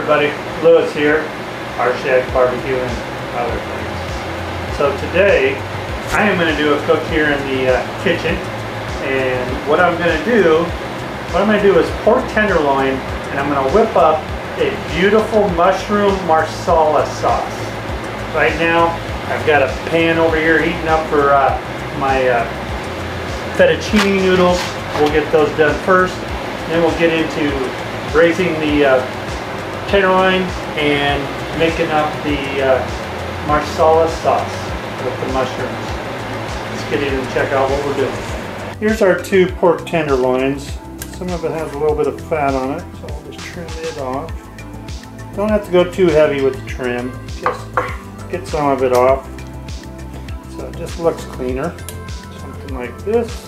everybody, Lewis here, Rshackbbq and other things. So today I am going to do a cook here in the kitchen, and what I'm going to do is pork tenderloin, and I'm going to whip up a beautiful mushroom marsala sauce. Right now I've got a pan over here heating up for my fettuccine noodles. We'll get those done first, then we'll get into braising the tenderloin and making up the marsala sauce with the mushrooms. Let's get in and check out what we're doing. Here's our 2 pork tenderloins. Some of it has a little bit of fat on it, so I'll just trim it off. Don't have to go too heavy with the trim, just get some of it off so it just looks cleaner. Something like this.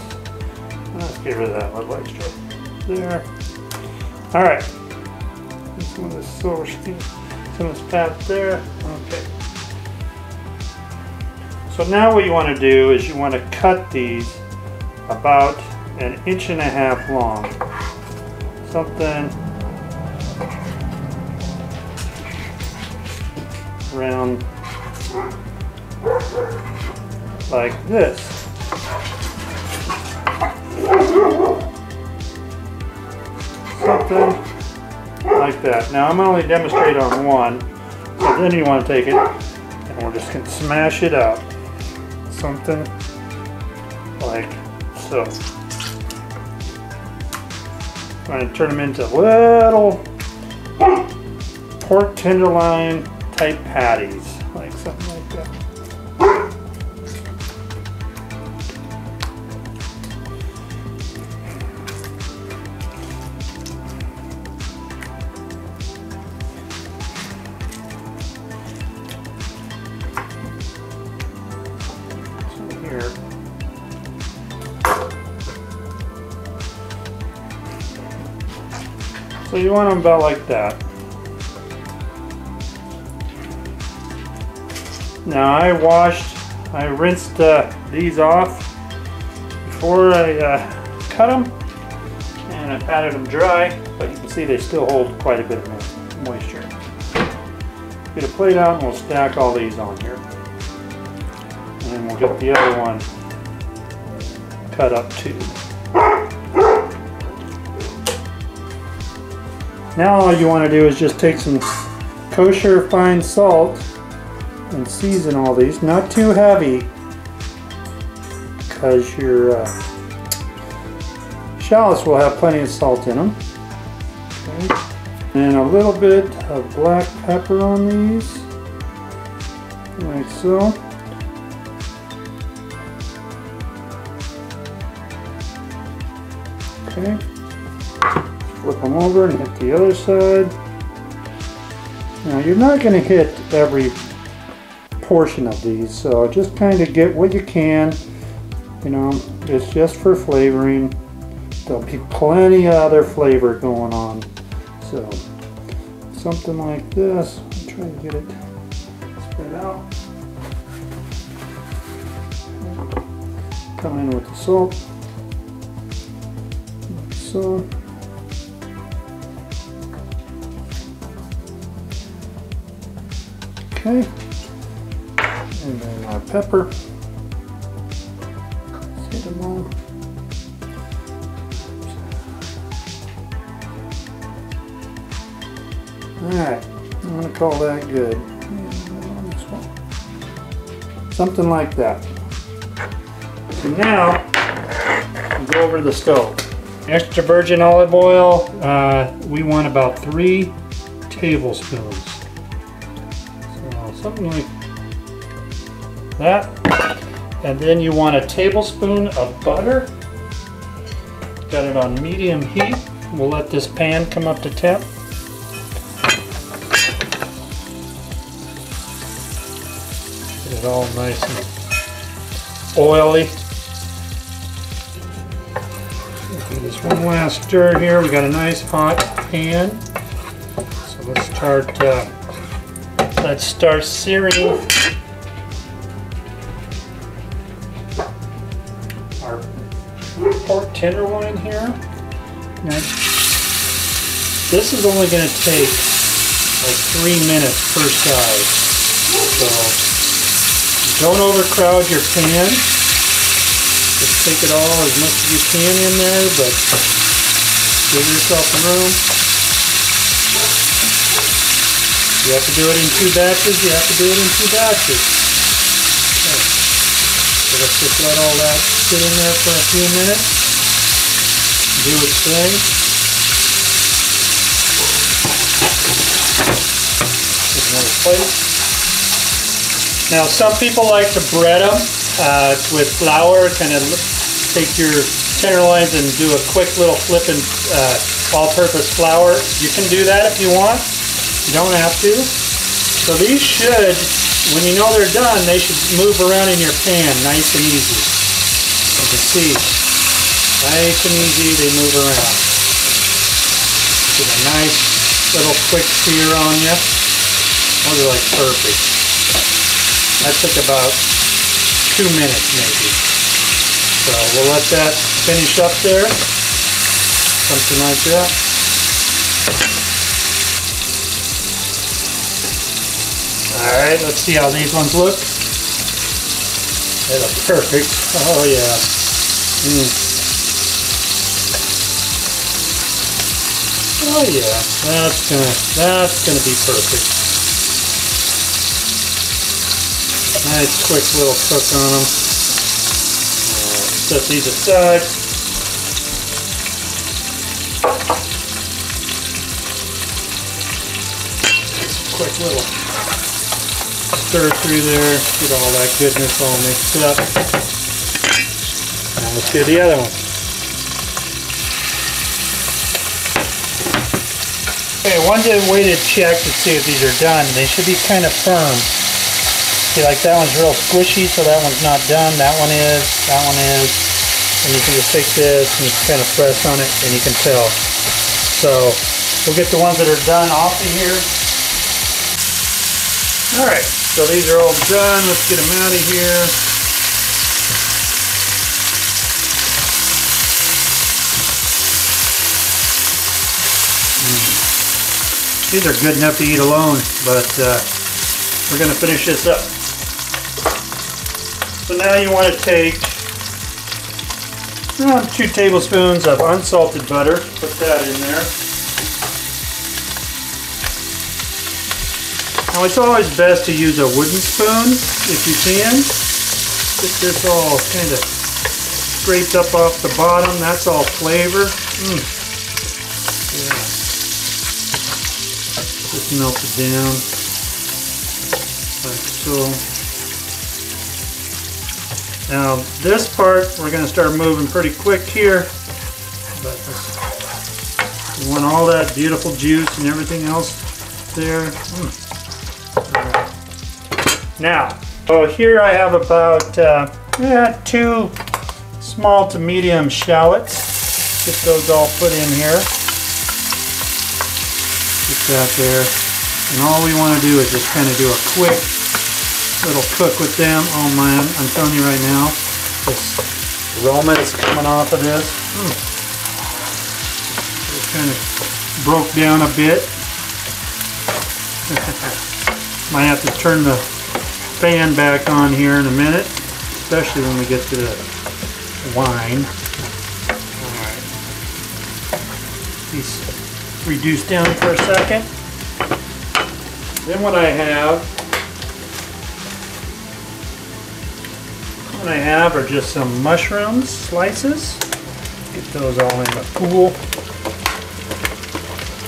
Let's get rid of that little extra there. Alright, some of this silver skin, some of this fat there. Okay. So now what you want to do is you want to cut these about 1.5 inches long. Something around like this. Something like that. Now I'm only demonstrating on one, so then you want to take it and we're just going to smash it out. Something like so. I'm going to turn them into little pork tenderloin type patties, like something like that. Here. So you want them about like that. Now I rinsed these off before I cut them, and I patted them dry, but you can see they still hold quite a bit of moisture. Get a plate out and we'll stack all these on here. And we'll get the other one cut up too. Now all you want to do is just take some kosher fine salt and season all these. Not too heavy, because your shallots will have plenty of salt in them. Okay. And a little bit of black pepper on these, like so. Okay, flip them over and hit the other side. Now you're not going to hit every portion of these, so just kind of get what you can. You know, it's just for flavoring. There'll be plenty of other flavor going on. So something like this. I'm trying to get it spread out. Come in with the salt. So okay, and then our pepper. Let's hit them all. Alright, I'm going to call that good. Something like that. So now we'll go over to the stove. Extra virgin olive oil, we want about 3 tablespoons. So something like that. And then you want a tablespoon of butter. Got it on medium heat. We'll let this pan come up to temp. Get it all nice and oily. Give this one last stir here. We got a nice hot pan. So let's start searing our pork tenderloin here. Now, this is only going to take like 3 minutes per side. So don't overcrowd your pan. Just take it all as much as you can in there, but give yourself some room. You have to do it in 2 batches. You have to do it in 2 batches. Okay. So let's just let all that sit in there for a few minutes. Do its thing. Get another plate. Now some people like to bread them with flour. Kind of take your tenderloins and do a quick little flipping all-purpose flour. You can do that if you want. You don't have to. So these should, when you know they're done, they should move around in your pan nice and easy. You can see, nice and easy they move around. Get a nice little quick sear on you. Those are like perfect. That took about 2 minutes maybe. So we'll let that finish up there. Something like that. Alright, let's see how these ones look. They look perfect. Oh yeah. Oh yeah, that's gonna be perfect. Nice quick little cook on them. Set these aside. Quick little stir through there, get all that goodness all mixed up. Now let's do the other one. Okay, one good way to check to see if these are done, they should be kind of firm. See, like that one's real squishy, so that one's not done. That one is, and you can just take this and you can kind of press on it and you can tell. So we'll get the ones that are done off of here. Alright, so these are all done. Let's get them out of here. These are good enough to eat alone, but we're going to finish this up. So now you want to take 2 tablespoons of unsalted butter. Put that in there. Now it's always best to use a wooden spoon if you can. Get this all kind of scraped up off the bottom. That's all flavor. Yeah. Just melt it down like so. Now this part we're going to start moving pretty quick here. But you want all that beautiful juice and everything else there. Now, here I have about 2 small to medium shallots. Get those all put in here. Get that there. And all we want to do is just kind of do a quick little cook with them. Oh man, I'm telling you right now, this aroma is coming off of this. It kind of broke down a bit. Might have to turn the fan back on here in a minute, especially when we get to the wine. Alright. These reduce down for a second. Then what I have are just some mushrooms slices. Get those all in the pool.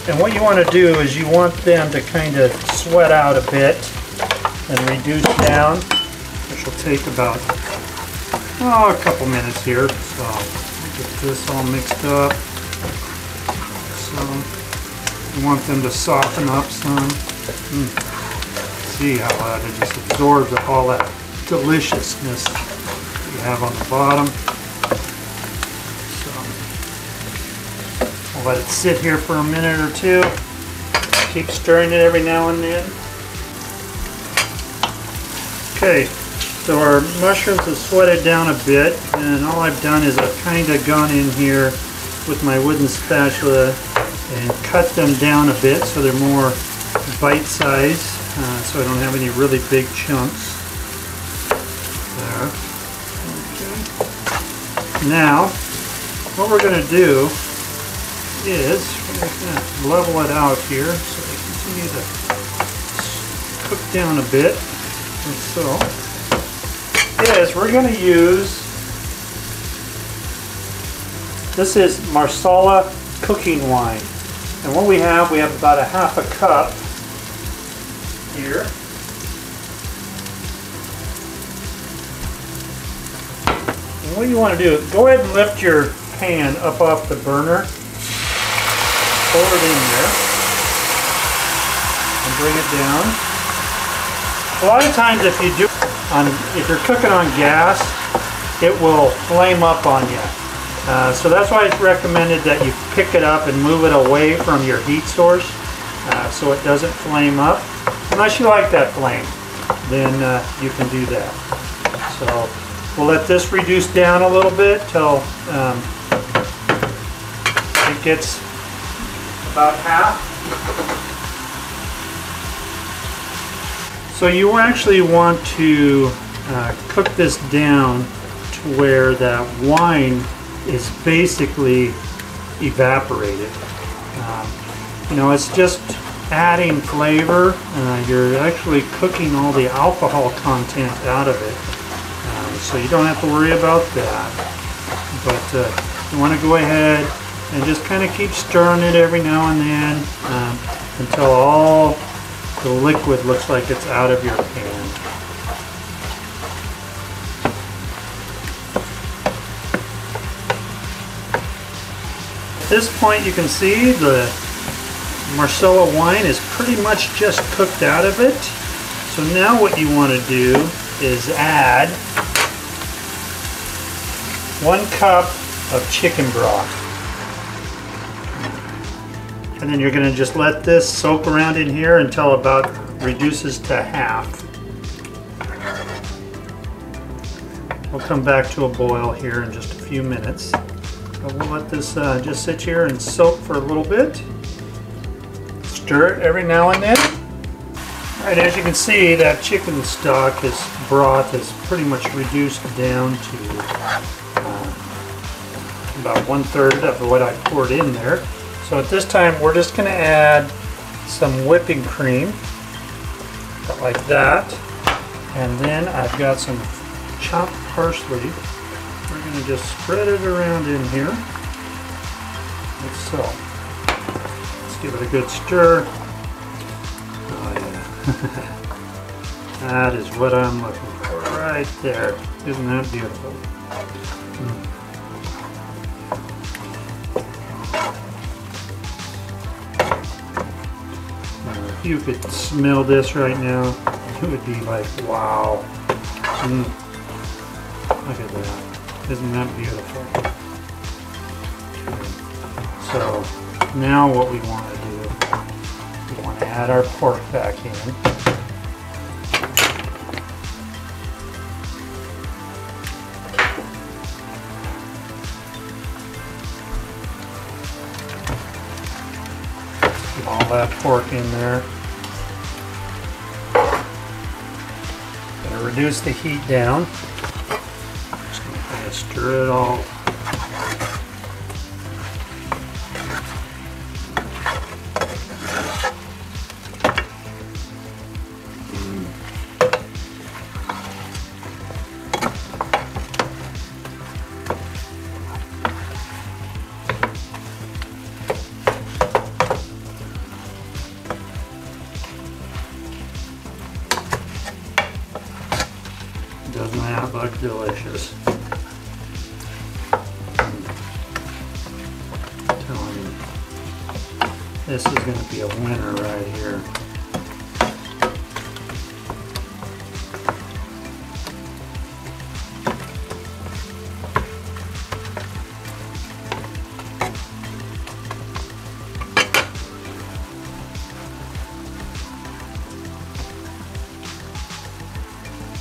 And what you want to do is you want them to kind of sweat out a bit and reduce down, which will take about a couple minutes here. So get this all mixed up. So you want them to soften up some. See how it just absorbs all that deliciousness you have on the bottom. So I'll let it sit here for a minute or two. Keep stirring it every now and then. Okay, so our mushrooms have sweated down a bit, and all I've done is I've kind of gone in here with my wooden spatula and cut them down a bit so they're more bite size, so I don't have any really big chunks. There. Okay. Now, what we're going to do is we're going to level it out here so they continue to cook down a bit. And so, we're going to use, this is marsala cooking wine. And what we have about a half a cup here. And what you want to do, go ahead and lift your pan up off the burner, pour it in there, and bring it down. A lot of times if you're cooking on gas, it will flame up on you. So that's why it's recommended that you pick it up and move it away from your heat source so it doesn't flame up. Unless you like that flame, then you can do that. So we'll let this reduce down a little bit till it gets about half. So you actually want to cook this down to where that wine is basically evaporated. You know, it's just adding flavor. You're actually cooking all the alcohol content out of it. So you don't have to worry about that. But you want to go ahead and just kind of keep stirring it every now and then until all the liquid looks like it's out of your pan. At this point you can see the marsala wine is pretty much just cooked out of it. So now what you want to do is add 1 cup of chicken broth. And then you're going to just let this soak around in here until about reduces to half. We'll come back to a boil here in just a few minutes. But we'll let this just sit here and soak for a little bit. Stir it every now and then. Alright, as you can see, that chicken stock, broth is pretty much reduced down to about 1/3 of what I poured in there. So at this time we're just going to add some whipping cream, like that. And then I've got some chopped parsley. We're going to just spread it around in here, like so. Let's give it a good stir. Oh yeah. That is what I'm looking for right there. Isn't that beautiful? If you could smell this right now, it would be like, wow. Look at that. Isn't that beautiful? So now what we want to do, we want to add our pork back in. Get all that pork in there. Gonna reduce the heat down. Just gonna kind of stir it all. Doesn't that look delicious? I'm telling you, this is going to be a winner right here.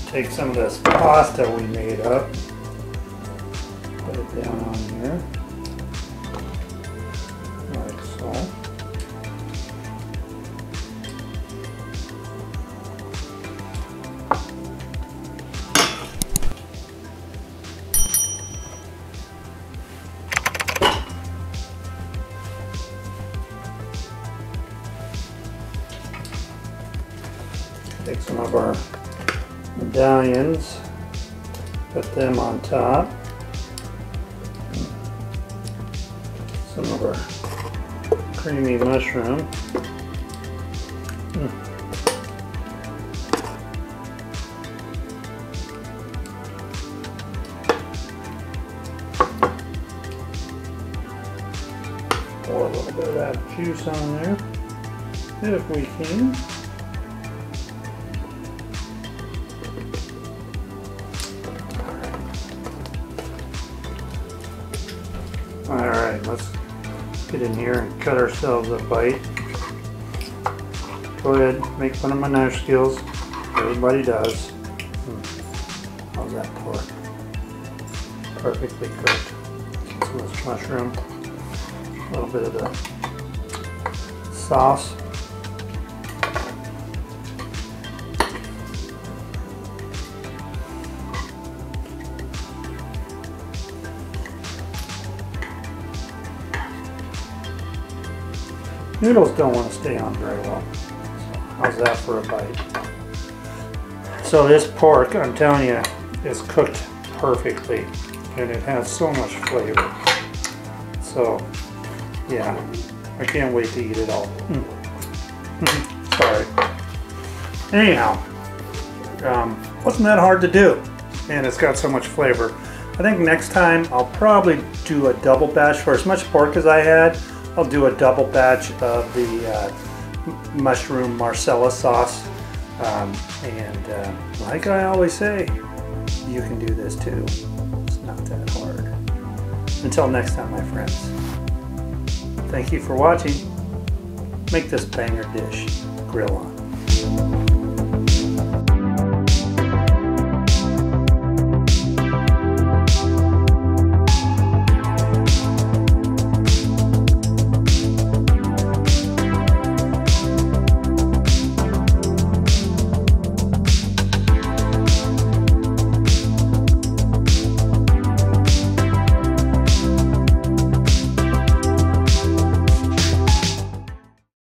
Take some of this pasta we made up, put it down on here, like so. Take some of our medallions, put them on top. Some of our creamy mushroom. Pour a little bit of that juice on there, if we can. Alright, let's get in here and cut ourselves a bite. Go ahead, make fun of my knife skills. Everybody does. How's that pork? Perfectly cooked. Some of this mushroom. A little bit of the sauce. Noodles don't want to stay on very well. So how's that for a bite? So this pork, I'm telling you, is cooked perfectly, and it has so much flavor. So yeah, I can't wait to eat it all. Sorry. Anyhow, wasn't that hard to do, and it's got so much flavor. I think next time I'll probably do a double batch. For as much pork as I had, I'll do a double batch of the mushroom marsala sauce. And like I always say, you can do this too. It's not that hard. Until next time, my friends. Thank you for watching. Make this banger dish. Grill on.